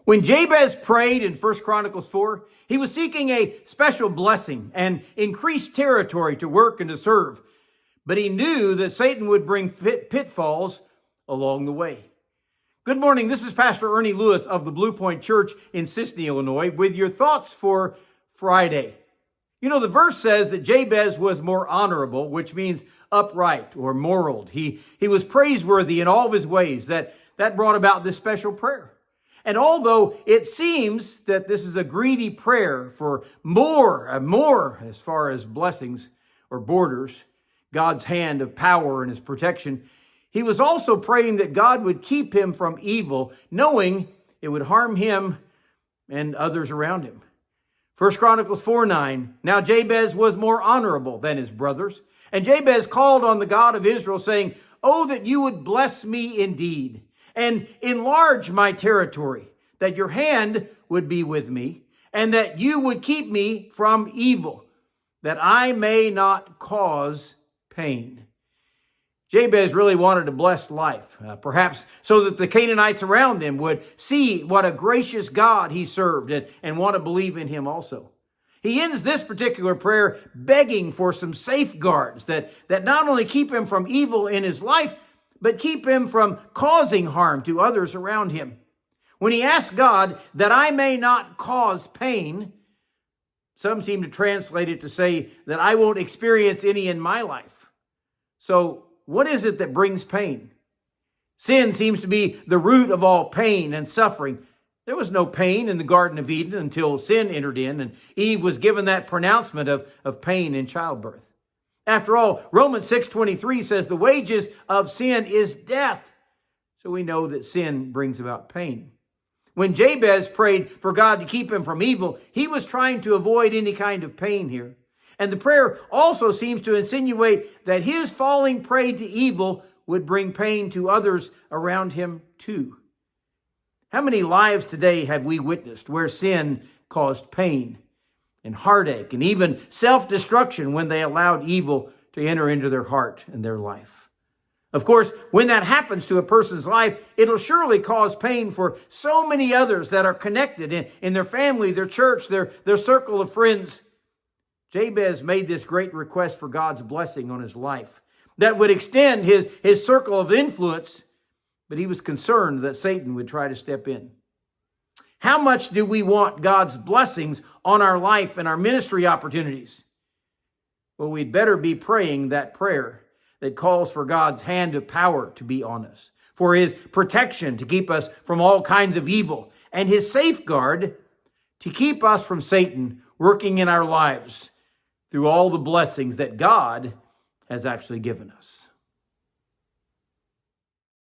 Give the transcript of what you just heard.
When Jabez prayed in 1 Chronicles 4, he was seeking a special blessing and increased territory to work and to serve. But he knew that Satan would bring pitfalls along the way. Good morning. This is Pastor Ernie Lewis of the Blue Point Church in Sisney, Illinois, with your thoughts for Friday. You know, the verse says that Jabez was more honorable, which means upright or moral. He was praiseworthy in all of his ways. That brought about this special prayer. And although it seems that this is a greedy prayer for more as far as blessings or borders, God's hand of power and his protection, he was also praying that God would keep him from evil, knowing it would harm him and others around him. 1 Chronicles 4:9, now Jabez was more honorable than his brothers, and Jabez called on the God of Israel, saying, "Oh, that you would bless me indeed, and enlarge my territory, that your hand would be with me, and that you would keep me from evil, that I may not cause pain." Jabez really wanted a blessed life, perhaps so that the Canaanites around them would see what a gracious God he served and want to believe in him also. He ends this particular prayer begging for some safeguards that not only keep him from evil in his life, but keep him from causing harm to others around him. When he asks God that I may not cause pain, some seem to translate it to say that I won't experience any in my life. So what is it that brings pain? Sin seems to be the root of all pain and suffering. There was no pain in the Garden of Eden until sin entered in, and Eve was given that pronouncement of pain in childbirth. After all, Romans 6:23 says the wages of sin is death. So we know that sin brings about pain. When Jabez prayed for God to keep him from evil, he was trying to avoid any kind of pain here. And the prayer also seems to insinuate that his falling prey to evil would bring pain to others around him too. How many lives today have we witnessed where sin caused pain and heartache and even self-destruction when they allowed evil to enter into their heart and their life? Of course, when that happens to a person's life, it'll surely cause pain for so many others that are connected in their family, their church, their circle of friends. Jabez made this great request for God's blessing on his life that would extend his circle of influence, but he was concerned that Satan would try to step in. How much do we want God's blessings on our life and our ministry opportunities? Well, we'd better be praying that prayer that calls for God's hand of power to be on us, for his protection to keep us from all kinds of evil, and his safeguard to keep us from Satan working in our lives through all the blessings that God has actually given us.